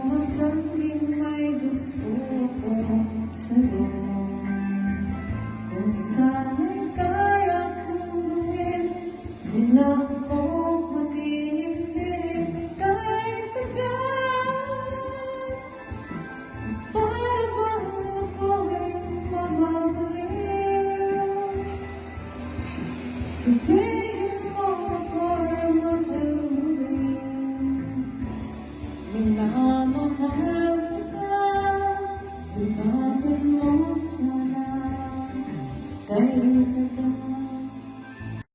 masambing may gusto ko sa'yo. Kung sana'y kaya kong gawin, di na ako mag-iibig kahit tagal. Para bang ako'y mamamaliw, sabihin mo ako'y magaling. Minamahal ka, ibabalik mo sana kailangan.